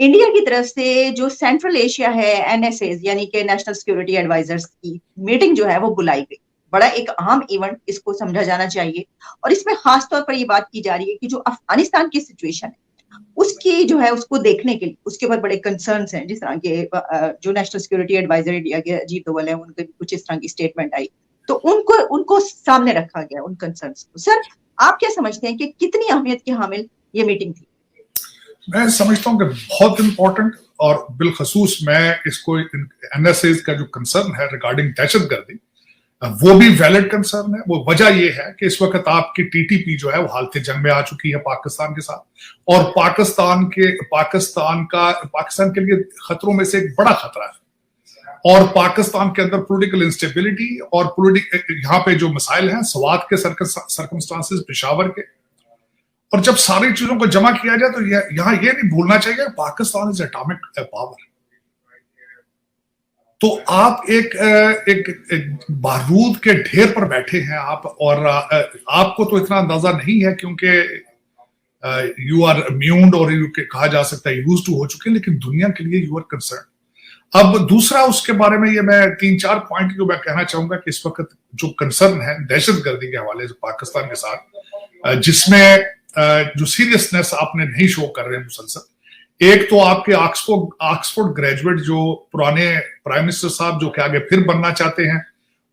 India की तरफ से जो सेंट्रल एशिया है एनएसएस यानी कि नेशनल सिक्योरिटी एडवाइजर्स की मीटिंग जो है वो बुलाई गई, बड़ा एक अहम इवेंट इसको समझा जाना चाहिए। और इसमें खास तौर पर ये बात की जा रही है कि जो अफगानिस्तान की सिचुएशन है उसकी जो है उसको देखने के लिए उसके ऊपर बड़े कंसर्न्स हैं। जिस तरह के जो नेशनल सिक्योरिटी एडवाइजर इंडिया के अजीत डोवल है, उनके कुछ इस तरह की स्टेटमेंट आई, तो उनको सामने रखा गया उन कंसर्न्स को। सर, आप क्या समझते हैं कि कितनी अहमियत की हामिल ये मीटिंग थी? मैं समझता हूँ कि बहुत इंपॉर्टेंट, और बिलखसूस मैं इसको एनएसए का जो कंसर्न है रिगार्डिंग दहशतगर्दी, वो भी वैलिड कंसर्न है। वो वजह ये है कि इस वक्त आपकी टीटीपी जो है वो हालत जंग में आ चुकी है पाकिस्तान के साथ, और पाकिस्तान के लिए खतरों में से एक बड़ा खतरा है। और पाकिस्तान के अंदर पॉलिटिकल इंस्टेबिलिटी और यहाँ पे जो मसाइल हैं स्वात के सर्कमस्टांसेस पेशावर के, और जब सारी चीजों को जमा किया जाए तो यहाँ ये नहीं भूलना चाहिए पाकिस्तान इज एटॉमिक पावर। तो आप एक बारूद के ढेर पर बैठे हैं आप, और आपको तो इतना अंदाजा नहीं है क्योंकि यू आर इम्यून्ड और यू कहा जा सकता है यूज्ड टू हो चुके हैं, लेकिन दुनिया के लिए यू आर कंसर्न। अब दूसरा उसके बारे में ये मैं 3-4 पॉइंट जो मैं कहना चाहूंगा कि इस वक्त जो कंसर्न है दहशतगर्दी के हवाले से पाकिस्तान के साथ, जिसमें जो सीरियसनेस आपने नहीं शो कर रहे हैं मुसलसल। एक तो आपके ऑक्सफोर्ड ग्रेजुएट जो पुराने प्राइम मिनिस्टर साहब जो कि आगे फिर बनना चाहते हैं,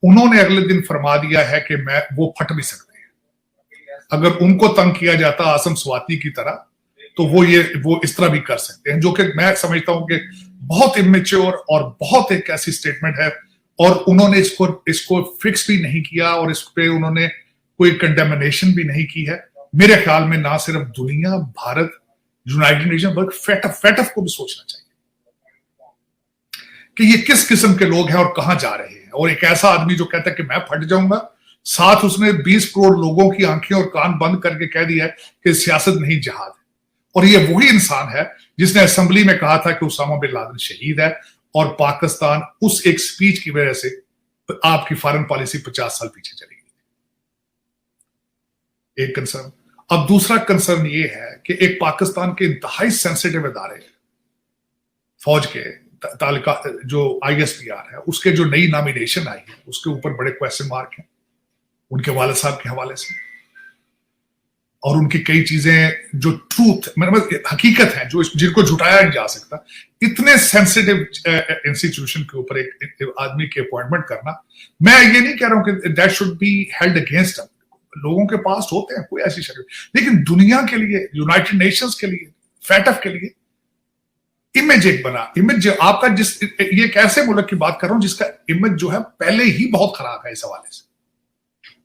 उन्होंने अगले दिन फरमा दिया है कि वो फट भी सकते हैं। अगर उनको तंग किया जाता आसम स्वाति की तरह तो वो इस तरह भी कर सकते हैं, जो कि मैं समझता हूं कि बहुत इमेच्योर और बहुत एक ऐसी स्टेटमेंट है। और उन्होंने इसको फिक्स भी नहीं किया और इस पे उन्होंने कोई कंडेमिनेशन भी नहीं की है। मेरे ख्याल में ना सिर्फ दुनिया, भारत, यूनाइटेड नेशन बल्कि फेटफ को भी सोचना चाहिए कि ये किस किस्म के लोग हैं और कहां जा रहे हैं। और एक ऐसा आदमी जो कहता है कि मैं फट जाऊंगा, साथ उसने 20 करोड़ लोगों की आंखें और कान बंद करके कह दिया है कि सियासत नहीं जिहाद है। और ये वही इंसान है जिसने असेंबली में कहा था कि उसामा बिन लादेन शहीद है, और पाकिस्तान उस एक स्पीच की वजह से आपकी फॉरेन पॉलिसी 50 साल पीछे चली गई। एक कंसर्न। अब दूसरा कंसर्न ये है कि एक पाकिस्तान के इंतहाई सेंसिटिव इदारे फौज के तालिका जो ISPR है, उसके जो नई नॉमिनेशन आई है उसके ऊपर बड़े क्वेश्चन मार्क हैं उनके वालिद साहब के हवाले से, और उनकी कई चीजें जो ट्रूथ मतलब हकीकत है जो जिनको झुटाया नहीं जा सकता। इतने सेंसिटिव इंस्टीट्यूशन के ऊपर एक आदमी की अपॉइंटमेंट करना, मैं ये नहीं कह रहा हूं कि that should be held against him, लोगों के पास होते हैं कोई ऐसी शक्ल, लेकिन दुनिया के लिए, यूनाइटेड नेशंस के लिए, फेटफ के लिए इमेज एक बना, इमेज आपका ये एक ऐसे मुल्क की बात कर रहा हूं जिसका इमेज जो है पहले ही बहुत खराब है इस हवाले से,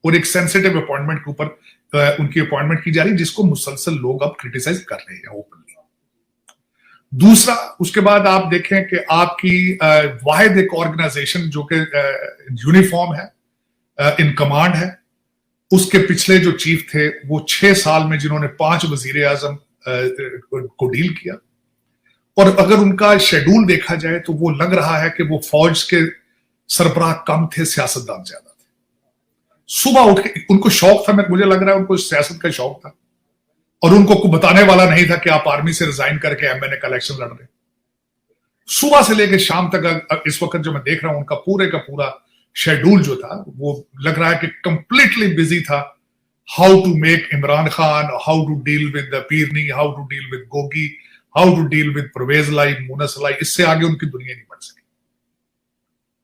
और एक सेंसिटिव अपॉइंटमेंट के ऊपर उनकी अपॉइंटमेंट की जा रही जिसको मुसलसल लोग अब क्रिटिसाइज कर रहे हैं ओपनली। दूसरा, उसके बाद आप देखें कि आपकी वाहिद एक ऑर्गेनाइजेशन जो कि यूनिफॉर्म है, इन कमांड है, उसके पिछले जो चीफ थे वो 6 साल में जिन्होंने 5 वजीर आजम को डील किया, और अगर उनका शेड्यूल देखा जाए तो वो लग रहा है कि वो फौज के सरबराह कम थे, सियासतदान ज्यादा थे। सुबह उठ के उनको शौक था, मुझे लग रहा है उनको सियासत का शौक था, और उनको कोई बताने वाला नहीं था कि आप आर्मी से रिजाइन करके MNA का इलेक्शन लड़ रहे। सुबह से लेकर शाम तक इस वक्त जो मैं देख रहा हूं उनका पूरे का पूरा शेड्यूल जो था वो लग रहा है कि कंप्लीटली बिजी था। How to make Imran Khan, how to deal with Peerni, how to deal with Gogi, how to deal with Pervaiz Elahi, Moonis Elahi, इससे आगे उनकी दुनिया नहीं बढ़ सकी।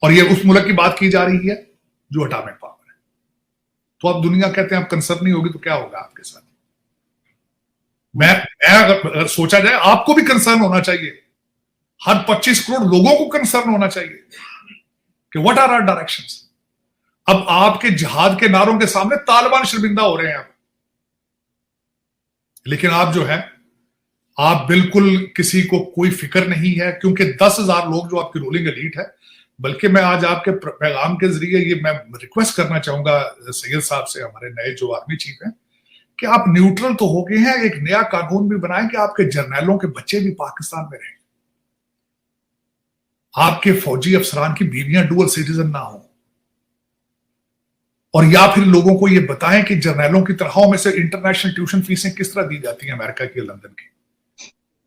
और ये उस मुल्क की बात की जा रही है जो एटॉमिक पावर है। तो अब दुनिया कहते हैं आप कंसर्न नहीं होगी तो क्या होगा आपके साथ? मैं अगर सोचा जाए आपको भी कंसर्न होना चाहिए, हर 25 करोड़ लोगों को कंसर्न होना चाहिए कि व्हाट आर आवर डायरेक्शंस। अब आपके जिहाद के नारों के सामने तालिबान शर्मिंदा हो रहे हैं आप, लेकिन आप जो है आप बिल्कुल किसी को कोई फिक्र नहीं है, क्योंकि 10,000 लोग जो आपकी रूलिंग एलीट है। बल्कि मैं आज आपके पैगाम के जरिए ये मैं रिक्वेस्ट करना चाहूंगा सैयद साहब से, हमारे नए जो आर्मी चीफ हैं, कि आप न्यूट्रल तो हो गए हैं, एक नया कानून भी बनाएं कि आपके जर्नैलों के बच्चे भी पाकिस्तान में रहें, आपके फौजी अफसरान की बीवियां डुअल सिटीजन ना हो, और या फिर लोगों को ये बताएं कि जर्नैलों की तनख्वाहों में से इंटरनेशनल ट्यूशन फीसें किस तरह दी जाती हैं अमेरिका की, लंदन की।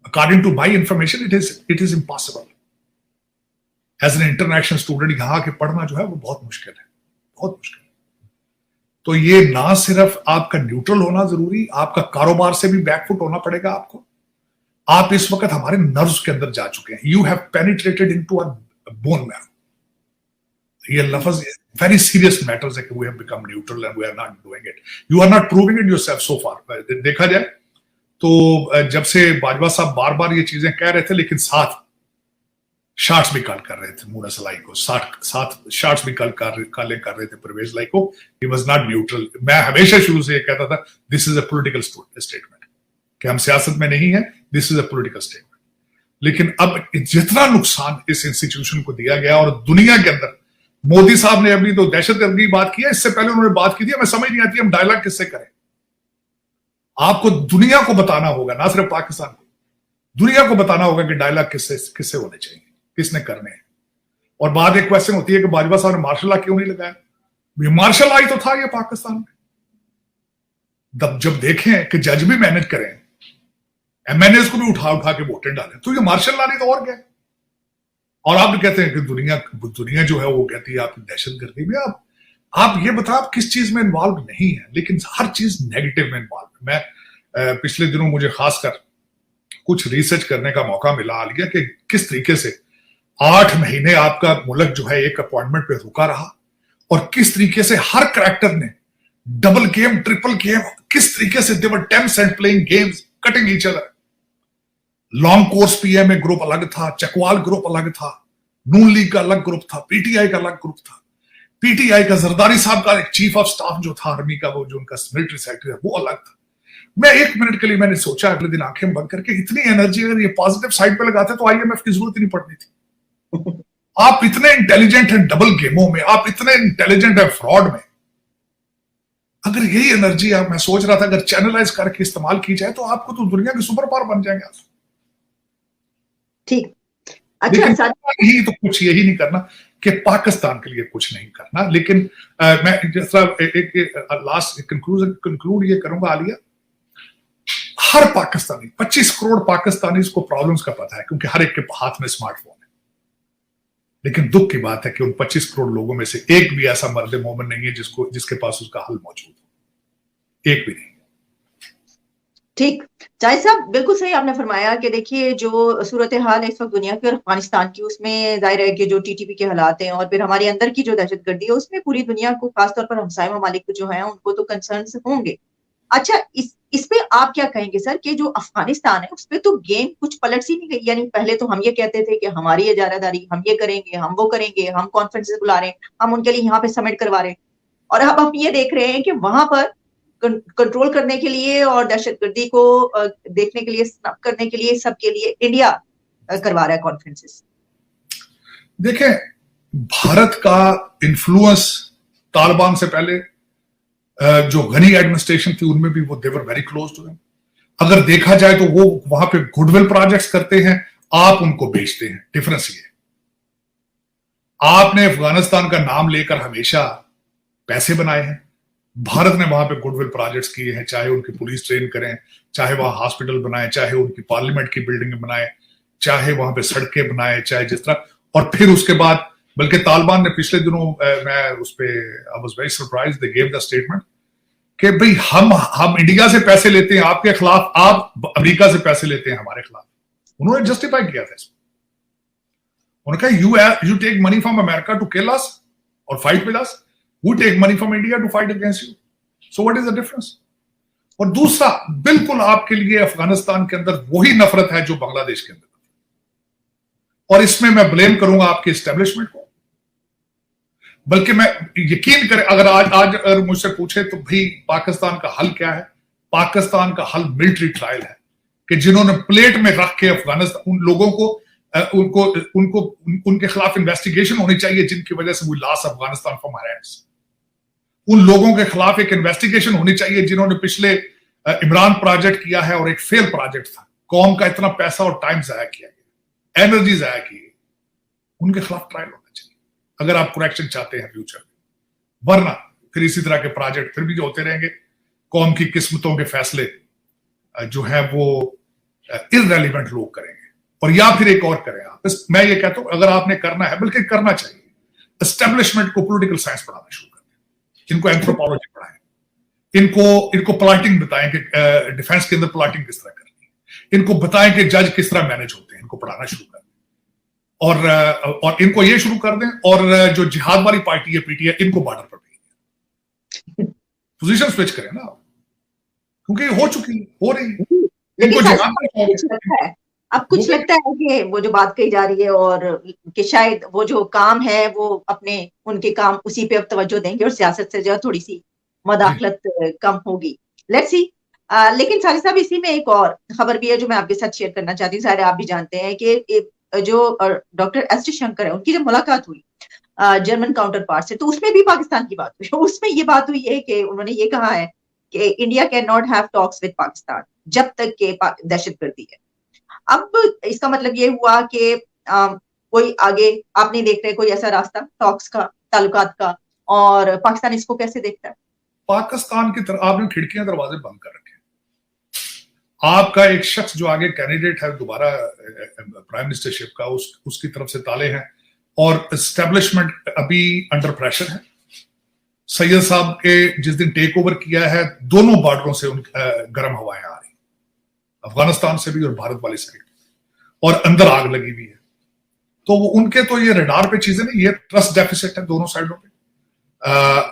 According to my information, it is impossible. As an international student यहाँ के पढ़ना जो है वो बहुत मुश्किल है, बहुत मुश्किल है। तो ये ना सिर्फ आपका न्यूट्रल होना जरूरी, आपका कारोबार से भी बैकफुट होना पड़ेगा आपको। आप इस वक्त हमारे नर्व्स के अंदर जा चुके हैं। You have penetrated into a bone marrow. ये लफ्ज वेरी सीरियस मैटर्स है कि we have become neutral and we are not doing it. You are not proving it yourself so far. देखा जाए तो जब से बाजवा साहब बार बार ये चीजें कह रहे थे, लेकिन साथ शॉट्स भी कॉल कर रहे थे मूरस लाई को, साथ शॉट्स भी कॉल कर रहे थे परवेज लाई को। He was not neutral. मैं हमेशा शुरू से ये कहता था this is a political statement, कि हम सियासत में नहीं है, this is a political statement. लेकिन अब जितना नुकसान इस इंस्टीट्यूशन को दिया गया, और दुनिया के अंदर मोदी साहब ने अभी तो दहशतगर्दी की बात की है, इससे पहले उन्होंने बात की थी, हमें समझ नहीं आती हम डायलॉग किससे करें। आपको दुनिया को बताना होगा, ना सिर्फ पाकिस्तान को, दुनिया को बताना होगा कि डायलॉग किससे होने चाहिए, किसने करने हैं। और बाद एक क्वेश्चन होती है कि बाजवा साहब ने मार्शल लॉ क्यों नहीं लगाया। मार्शल लॉ ही तो था ये पाकिस्तान में। जब देखें कि जज भी मैनेज करें, एमएनएस को भी उठा के वोटें डालें, तो ये मार्शल लॉ नहीं तो और क्या। और आप भी कहते हैं कि दुनिया जो है वो कहती है आपकी दहशतगर्दी में। आप ये बताओ आप किस चीज में इन्वॉल्व नहीं है, लेकिन हर चीज नेगेटिव में इन्वॉल्व है। मैं पिछले दिनों मुझे खासकर कुछ रिसर्च करने का मौका मिला हालिया कि किस तरीके से 8 महीने आपका मुल्क जो है एक अपॉइंटमेंट पे रुका रहा, और किस तरीके से हर कैरेक्टर ने डबल गेम, ट्रिपल गेम, किस तरीके से they were tempts and playing games, cutting each other. Long course PMA group अलग था, चकवाल ग्रुप अलग था, नून लीग का अलग ग्रुप था, पीटीआई का अलग ग्रुप था। पीटीआई का जरदारी साहब का एक चीफ ऑफ स्टाफ जो था आर्मी का, वो जो उनका मिलिट्री सेक्रेटरी है, वो अलग था। मैं एक मिनट के लिए मैंने सोचा अगले दिन आंखें बंद करके, इतनी एनर्जी अगर ये पॉजिटिव साइड पे लगाते तो आईएमएफ की जरूरत ही नहीं पड़नी थी। आप इतने इंटेलिजेंट हैं डबल गेमों में, आप इतने इंटेलिजेंट हैं फ्रॉड में। अगर यही एनर्जी मैं सोच रहा था अगर चैनलाइज करके इस्तेमाल की जाए तो आपको तो दुनिया के सुपर पावर बन जाएंगे आप। ठीक, अच्छा यही तो कुछ यही नहीं करना कि पाकिस्तान के लिए कुछ नहीं करना। लेकिन मैं जिस तरह एक लास्ट कंक्लूड ये करूंगा आलिया, हर पाकिस्तानी 25 करोड़ पाकिस्तानी को प्रॉब्लम्स का पता है, क्योंकि हर एक के हाथ में स्मार्टफोन है। लेकिन दुख की बात है कि उन 25 करोड़ लोगों में से एक भी ऐसा मर्द मोमिन नहीं है जिसके पास उसका हल मौजूद हो, एक भी नहीं। ठीक, जाहिद साहब बिल्कुल सही आपने फरमाया कि देखिए जो सूरत हाल है इस वक्त दुनिया की और अफगानिस्तान की, उसमें जाहिर है कि जो टीटीपी के हालात हैं और फिर हमारे अंदर की जो दहशतगर्दी है, उसमें पूरी दुनिया को, खासतौर पर हमसाय ममालिक जो है उनको तो कंसर्न्स होंगे। अच्छा, इस पे आप क्या कहेंगे सर कि जो अफगानिस्तान है उस पे तो गेम कुछ पलट सी नहीं गई। यानी पहले तो हम ये कहते थे कि हमारी इजारादारी, हम ये करेंगे, हम वो करेंगे, हम कॉन्फ्रेंसेस बुला रहे हैं, हम उनके लिए यहाँ पे समिट करवा रहे हैं, और अब हम ये देख रहे हैं कि वहां पर कंट्रोल करने के लिए और दहशतगर्दी को देखने के लिए, स्नप करने के लिए, सबके लिए इंडिया करवा रहा है कॉन्फ्रेंसेस। देखें, भारत का इन्फ्लुएंस तालिबान से पहले जो गनी एडमिनिस्ट्रेशन थी उनमें भी वो they were very close to them. अगर देखा जाए तो वो वहां पे गुडविल प्रोजेक्ट्स करते हैं, आप उनको बेचते हैं। डिफरेंस ये, आपने अफगानिस्तान का नाम लेकर हमेशा पैसे बनाए हैं, भारत ने वहां पे गुडविल प्रोजेक्ट्स किए हैं, चाहे उनकी पुलिस ट्रेन करें, चाहे वहां हॉस्पिटल बनाए, चाहे उनकी पार्लियामेंट की बिल्डिंग बनाए, चाहे वहां पे सड़कें बनाए, चाहे जिस तरह। और फिर उसके बाद बल्कि तालिबान ने पिछले दिनों मैं उस पे I was very surprised, they gave the statement कि भाई हम इंडिया से पैसे लेते हैं आपके खिलाफ, आप अमेरिका से पैसे लेते हैं हमारे खिलाफ। उन्होंने जस्टिफाई किया था इसमें। उन्होंने कहा you take money from America to kill us और fight with us, we take money from India to fight against you, so what is the difference. और दूसरा, बिल्कुल आपके लिए अफगानिस्तान के अंदर वही नफरत है जो बांग्लादेश के अंदर, और इसमें मैं ब्लेम करूंगा आपके एस्टेब्लिशमेंट को। बल्कि मैं यकीन करें, अगर आज अगर मुझसे पूछे तो भाई पाकिस्तान का हल क्या है, पाकिस्तान का हल मिलिट्री ट्रायल है, कि जिन्होंने प्लेट में रख के अफगानिस्तान, उन लोगों को उनको उनके खिलाफ इन्वेस्टिगेशन होनी चाहिए जिनकी वजह से वो lost Afghanistan from our hands. उन लोगों के खिलाफ एक इन्वेस्टिगेशन होनी चाहिए जिन्होंने पिछले इमरान प्रोजेक्ट किया है और एक फेल प्रोजेक्ट था, कौम का इतना पैसा और टाइम जाया किया गया, एनर्जी जाया की, उनके खिलाफ ट्रायल होना चाहिए अगर आप करेक्शन चाहते हैं फ्यूचर में। वरना फिर इसी तरह के प्रोजेक्ट फिर भी जो होते रहेंगे, कौम की किस्मतों के फैसले जो है वो इररेलेवेंट लोग करेंगे, और या फिर एक और करें आप। मैं ये कहता हूं अगर आपने करना है, बल्कि करना चाहिए, एस्टेब्लिशमेंट को पॉलिटिकल साइंस पढ़ाना शुरू कर दें, इनको एंथ्रोपोलॉजी पढ़ाएं, इनको प्लॉटिंग बताएं कि डिफेंस के अंदर प्लॉटिंग किस तरह करनी है, इनको बताएं कि जज किस तरह मैनेज होते हैं, इनको पढ़ाना शुरू कर दें, और इनको ये शुरू कर दें, और जो जिहाद वाली पार्टी है पीटीआई, इनको बॉर्डर पर भेज दें, पोजीशन स्विच करें ना, क्योंकि हो चुकी, हो रही, इनको जिहाद अब कुछ लगता है कि वो जो बात कही जा रही है, और कि शायद वो जो काम है वो अपने उनके काम उसी पे अब तवज्जो देंगे, और सियासत से जो थोड़ी सी मदाखलत कम होगी। Let's see. लेकिन सारी साहब, इसी में एक और खबर भी है जो मैं आपके साथ शेयर करना चाहती हूँ। सारे आप भी जानते हैं कि जो डॉक्टर एस जयशंकर है, उनकी जब मुलाकात हुई जर्मन काउंटर पार्ट से, तो उसमें भी पाकिस्तान की बात हुई। उसमें ये बात हुई है कि उन्होंने ये कहा है कि India can not have talks with Pakistan जब तक के दहशतगर्दी है। अब इसका मतलब ये हुआ कि कोई आगे आप नहीं देख रहे कोई ऐसा रास्ता टॉक्स का, ताल्लुकात का, और पाकिस्तान इसको कैसे देखता है? पाकिस्तान की तरफ आपने खिड़कियां दरवाजे बंद कर रखे। आपका एक शख्स जो आगे कैंडिडेट है दोबारा प्राइम मिनिस्टरशिप का, उसकी तरफ से ताले हैं, और एस्टेब्लिशमेंट अभी अंडर प्रेशर है। सैयद साहब के जिस दिन टेक ओवर किया है, दोनों बॉर्डरों से गर्म हवाएं आ रही, अफगानिस्तान से भी और भारत वाली साइड, और अंदर आग लगी हुई है। तो वो उनके तो ये रडार पे चीजें नहीं, ये ट्रस्ट डेफिसिट है दोनों साइडों पे,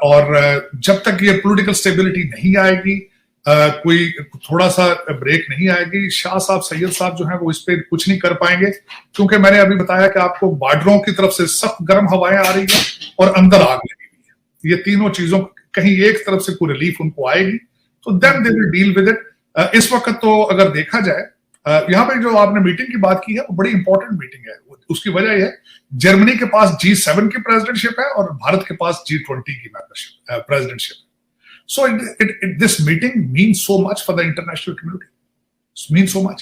और जब तक ये पॉलिटिकल स्टेबिलिटी नहीं आएगी, कोई थोड़ा सा ब्रेक नहीं आएगी, शाह साहब, सैयद साहब जो है वो इस पे कुछ नहीं कर पाएंगे, क्योंकि मैंने अभी बताया कि आपको बॉर्डरों की तरफ से सख्त गर्म हवाएं आ रही है और अंदर आग लगी हुई है। ये तीनों चीजों कहीं एक तरफ से कोई रिलीफ उनको आएगी तो then they will deal with it. इस वक्त तो अगर देखा जाए, यहाँ पे जो आपने मीटिंग की बात की है वो बड़ी इंपॉर्टेंट मीटिंग है। उसकी वजह यह है, जर्मनी के पास G7 की प्रेसिडेंटशिप है और भारत के पास G20 की मेंबरशिप प्रेसिडेंटशिप है। So this meeting means so much for the international community. It means so much.